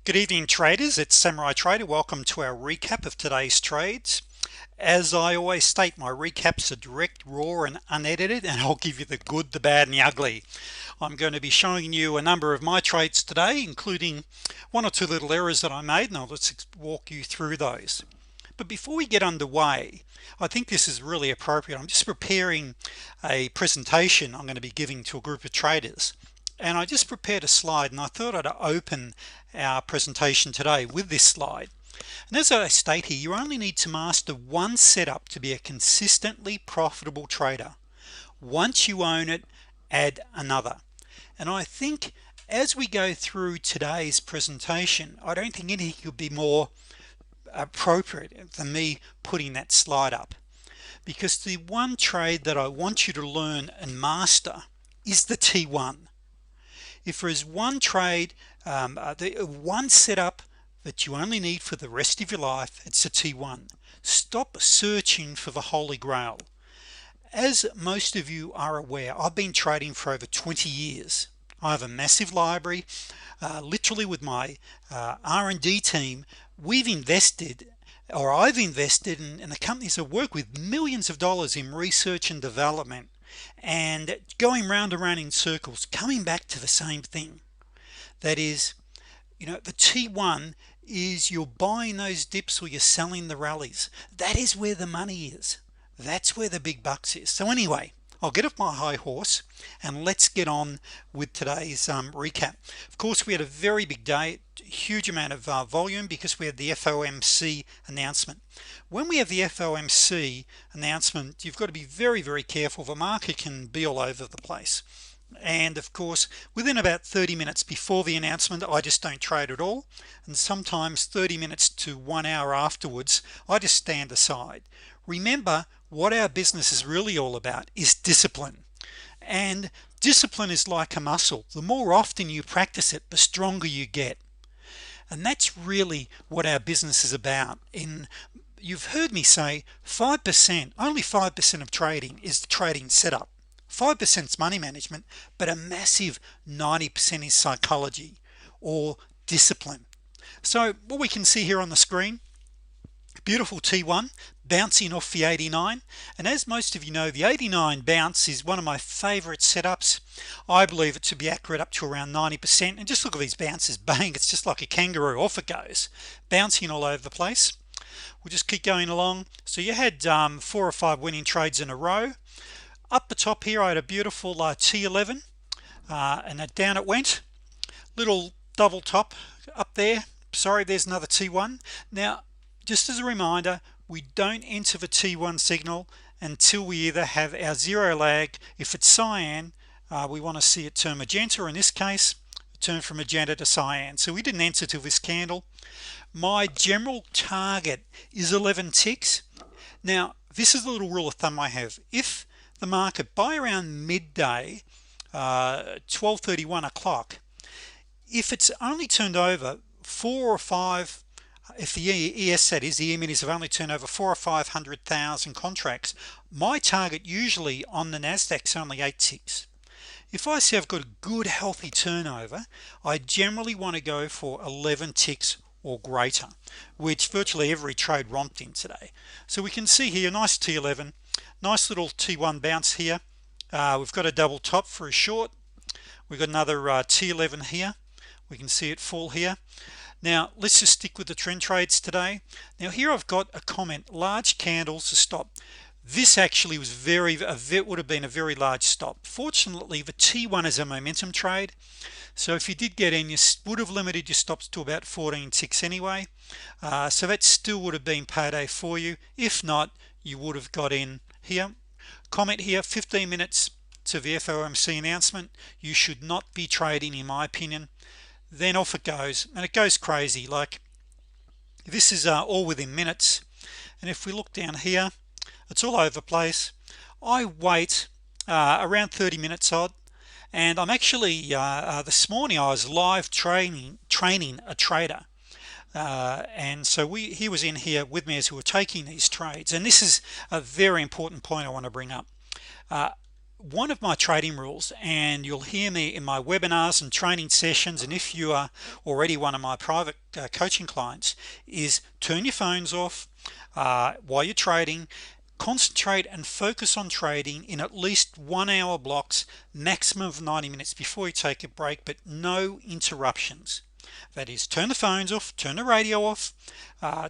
Good evening, traders. It's Samurai Trader. Welcome to our recap of today's trades. As I always state, my recaps are direct, raw, and unedited, and I'll give you the good, the bad, and the ugly. I'm going to be showing you a number of my trades today, including one or two little errors that I made, and I'll just walk you through those. But before we get underway, I think this is really appropriate. I'm just preparing a presentation I'm going to be giving to a group of traders, and I just prepared a slide, and I thought I'd open our presentation today with this slide. And as I state here, you only need to master one setup to be a consistently profitable trader. Once you own it, add another. And I think as we go through today's presentation, I don't think anything could be more appropriate than me putting that slide up, because the one trade that I want you to learn and master is the T1. If there is one trade, one setup that you only need for the rest of your life, it's a T1. Stop searching for the Holy Grail. As most of you are aware, I've been trading for over 20 years. I have a massive library. Literally with my R&D team, we've invested, or I've invested in the companies that work with millions of dollars in research and development, and going round and round in circles, coming back to the same thing. That is, the T1 is you're buying those dips or you're selling the rallies. That is where the money is. That's where the big bucks is. So anyway, I'll get off my high horse and let's get on with today's recap. Of course, we had a very big day, huge amount of volume, because we had the FOMC announcement. When we have the FOMC announcement, you've got to be very, very careful. The market can be all over the place. And of course, within about 30 minutes before the announcement, I just don't trade at all, and sometimes 30 minutes to 1 hour afterwards, I just stand aside. Remember, what our business is really all about is discipline, and discipline is like a muscle. The more often you practice it, the stronger you get, and that's really what our business is about. You've heard me say 5%, only 5% of trading is the trading setup. 5% is money management, but a massive 90% is psychology or discipline. So what we can see here on the screen, beautiful T1 bouncing off the 89, and as most of you know, the 89 bounce is one of my favorite setups. I believe it to be accurate up to around 90%, and just look at these bounces. Bang, it's just like a kangaroo, off it goes, bouncing all over the place. We'll just keep going along. So you had 4 or 5 winning trades in a row. Up the top here, I had a beautiful T11, and down it went. Little double top up there. Sorry, there's another T1. Now, just as a reminder, we don't enter the T1 signal until we either have our zero lag. If it's cyan, we want to see it turn magenta, or in this case, turn from magenta to cyan. So we didn't enter to this candle. My general target is 11 ticks. Now, this is a little rule of thumb I have. If the market by around midday, 12:30, 1 o'clock, if it's only turned over 4 or 5, if the ES, that is the E-minis, have only turned over 400,000 or 500,000 contracts, my target usually on the Nasdaq is only 8 ticks. If I see I've got a good healthy turnover, I generally want to go for 11 ticks or greater, which virtually every trade romped in today. So we can see here, nice T11, nice little T1 bounce here. We've got a double top for a short. We've got another T11 here. We can see it fall here. Now let's just stick with the trend trades today. Now here I've got a comment, large candles to stop. This actually was would have been a very large stop. Fortunately, the T1 is a momentum trade, so if you did get in, you would have limited your stops to about 14 ticks anyway. So that still would have been payday for you. If not, you would have got in here. Comment here, 15 minutes to the FOMC announcement, you should not be trading, in my opinion. Then off it goes, and it goes crazy. Like, this is all within minutes, and if we look down here, it's all over the place. I wait around 30 minutes odd, and I'm actually this morning I was live training a trader, and so he was in here with me as we were taking these trades. And this is a very important point I want to bring up. one of my trading rules, and you'll hear me in my webinars and training sessions, and if you are already one of my private coaching clients, is turn your phones off while you're trading. Concentrate and focus on trading in at least 1 hour blocks, maximum of 90 minutes before you take a break, but no interruptions. That is, turn the phones off, turn the radio off,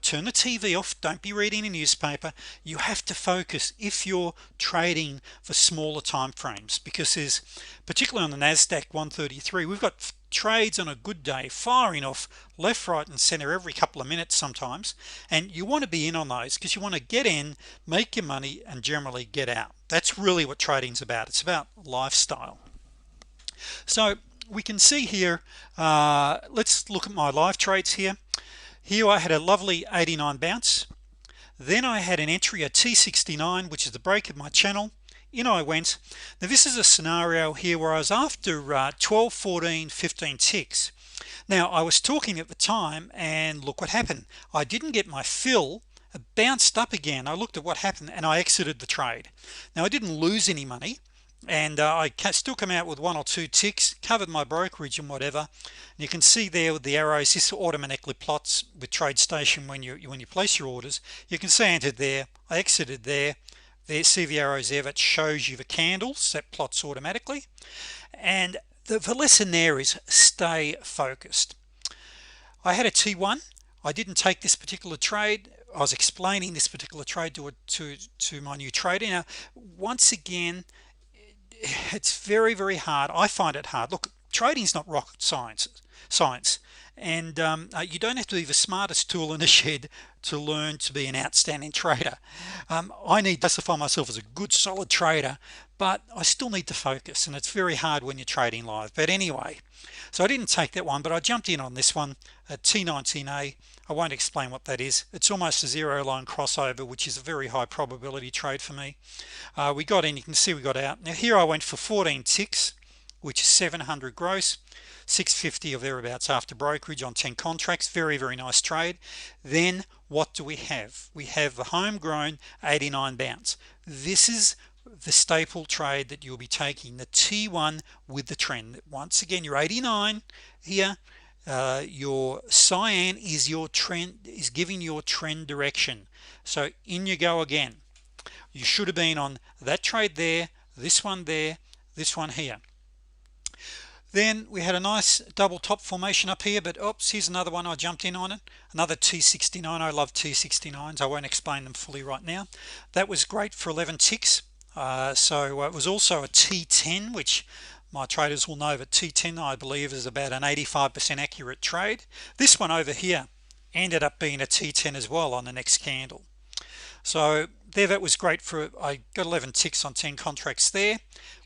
turn the TV off, don't be reading a newspaper. You have to focus if you're trading for smaller time frames, because there's, particularly on the NASDAQ 133, we've got trades on a good day firing off left, right and center every couple of minutes sometimes, and you want to be in on those because you want to get in, make your money and generally get out. That's really what trading's about. It's about lifestyle. So we can see here, let's look at my live trades here. I had a lovely 89 bounce, then I had an entry at T69, which is the break of my channel. In I went. Now this is a scenario here where I was after 12, 14, 15 ticks. Now I was talking at the time, and look what happened. I didn't get my fill. It bounced up again. I looked at what happened and I exited the trade. Now I didn't lose any money, and I still come out with 1 or 2 ticks, covered my brokerage and whatever. And you can see there with the arrows, this automatically plots with TradeStation when you place your orders. You can see I entered there, I exited there. See the arrows there, that shows you the candles, that plots automatically. And the lesson there is stay focused. I had a T1. I didn't take this particular trade. I was explaining this particular trade to my new trader. Now once again, it's very hard. I find it hard. Look, trading is not rocket science, and you don't have to be the smartest tool in the shed to learn to be an outstanding trader. I need to classify myself as a good solid trader, but I still need to focus, and it's very hard when you're trading live. But anyway, so I didn't take that one, but I jumped in on this one at T19A. I won't explain what that is. It's almost a zero line crossover, which is a very high probability trade for me. We got in, you can see we got out. Now here I went for 14 ticks, which is 700 gross, 650 or thereabouts after brokerage on 10 contracts. Very nice trade. Then what do we have? We have the homegrown 89 bounce. This is the staple trade that you'll be taking, the T1 with the trend. Once again, your 89 here, your cyan is your trend, is giving your trend direction. So in you go again. You should have been on that trade there, this one there, this one here. Then we had a nice double top formation up here, but oops, here's another one. I jumped in on it, another T69. I love T69s. I won't explain them fully right now. That was great for 11 ticks. So it was also a T10, which my traders will know that T10 I believe is about an 85% accurate trade. This one over here ended up being a T10 as well on the next candle. So there, that was great for, I got 11 ticks on 10 contracts there.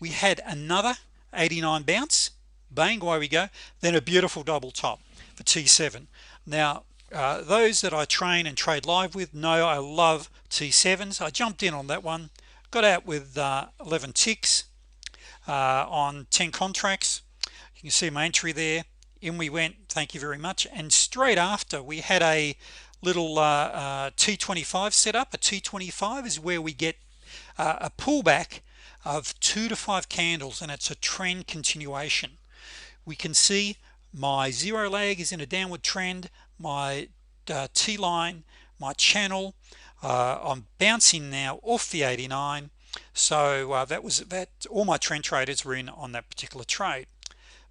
We had another 89 bounce, bang, away we go. Then a beautiful double top for T7. Now those that I train and trade live with know I love T7s. I jumped in on that one, got out with 11 ticks on 10 contracts. You can see my entry there. In we went, thank you very much. And straight after we had a little T25 set up. A T25 is where we get a pullback of 2 to 5 candles, and it's a trend continuation. We can see my zero lag is in a downward trend, my T line, my channel, I'm bouncing now off the 89. So that was that. All my trend traders were in on that particular trade.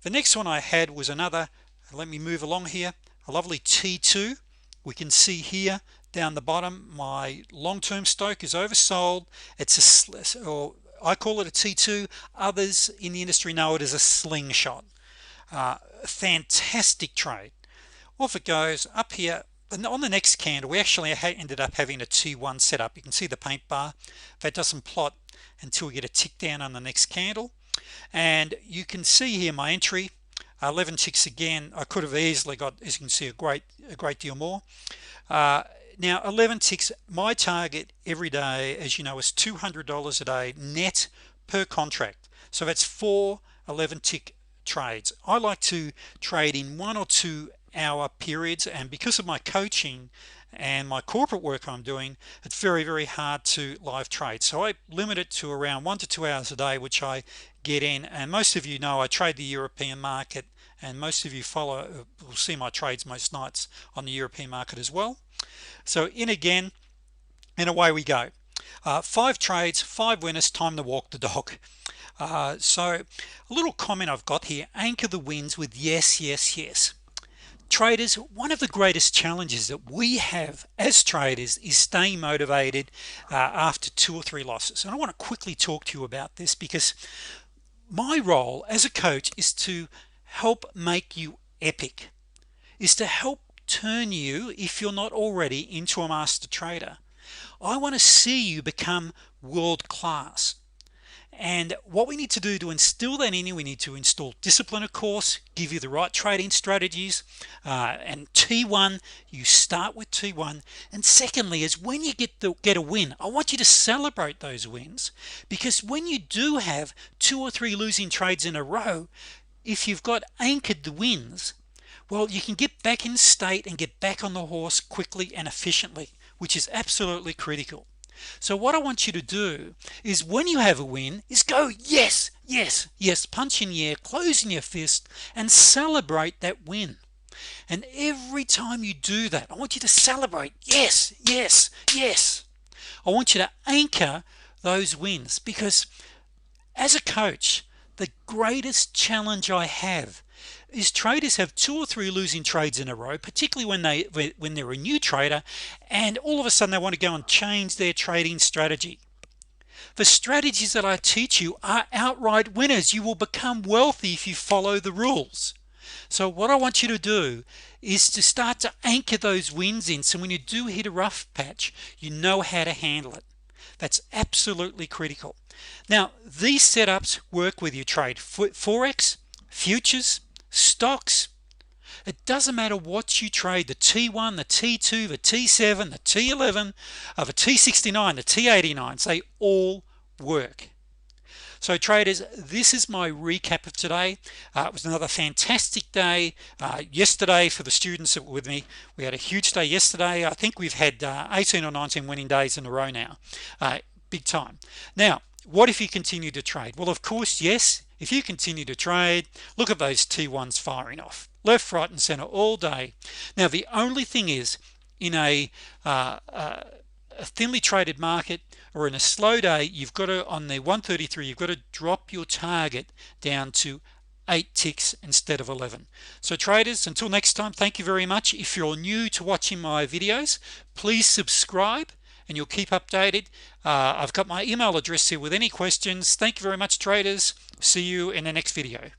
The next one I had was another, let me move along here, a lovely T2. We can see here down the bottom my long-term stoke is oversold. It's or I call it a T2. Others in the industry know it as a slingshot. Fantastic trade. Off it goes up here. And on the next candle we actually ended up having a T1 set up. You can see the paint bar that doesn't plot until we get a tick down on the next candle, and you can see here my entry 11 ticks again. I could have easily got, as you can see, a great deal more. Now 11 ticks. My target every day, as you know, is $200 a day net per contract. So that's 4 11 tick trades. I like to trade in 1 or 2 hour periods, and because of my coaching and my corporate work I'm doing, it's very hard to live trade. So I limit it to around 1 to 2 hours a day, which I get in. And most of you know I trade the European market, and most of you will see my trades most nights on the European market as well. So in again, and away we go. 5 trades, 5 winners, time to walk the dog. So a little comment I've got here: anchor the wins with yes, yes, yes. Traders, one of the greatest challenges that we have as traders is staying motivated after 2 or 3 losses. And I want to quickly talk to you about this, because my role as a coach is to help make you epic, is to help turn you, if you're not already, into a master trader. I want to see you become world-class. And what we need to do to instill that in you, we need to install discipline, of course, give you the right trading strategies, and T1, you start with T1. And secondly is when you get a win, I want you to celebrate those wins, because when you do have 2 or 3 losing trades in a row, if you've got anchored the wins, well, you can get back in state and get back on the horse quickly and efficiently, which is absolutely critical. So what I want you to do is, when you have a win, is go yes, yes, yes, punch in the air, close in your fist, and celebrate that win. And every time you do that, I want you to celebrate yes, yes, yes. I want you to anchor those wins, because as a coach, the greatest challenge I have is traders have 2 or 3 losing trades in a row, particularly when they're a new trader, and all of a sudden they want to go and change their trading strategy. The strategies that I teach you are outright winners. You will become wealthy if you follow the rules. So what I want you to do is to start to anchor those wins in, so when you do hit a rough patch, you know how to handle it. That's absolutely critical. Now, these setups work with your trade forex, futures, stocks. It doesn't matter what you trade: the T1, the T2, the T7, the T11, the T69, the T89s, they all work. So traders, this is my recap of today. It was another fantastic day yesterday for the students that were with me. We had a huge day yesterday. I think we've had 18 or 19 winning days in a row now. Big time. Now, what if you continue to trade? Well, of course, yes. If you continue to trade, look at those T1s firing off left, right, and center all day. Now, the only thing is, in a thinly traded market or in a slow day, you've got to, on the 133, you've got to drop your target down to 8 ticks instead of 11. So traders, until next time, thank you very much. If you're new to watching my videos, please subscribe and you'll keep updated. I've got my email address here with any questions. Thank you very much, traders. See you in the next video.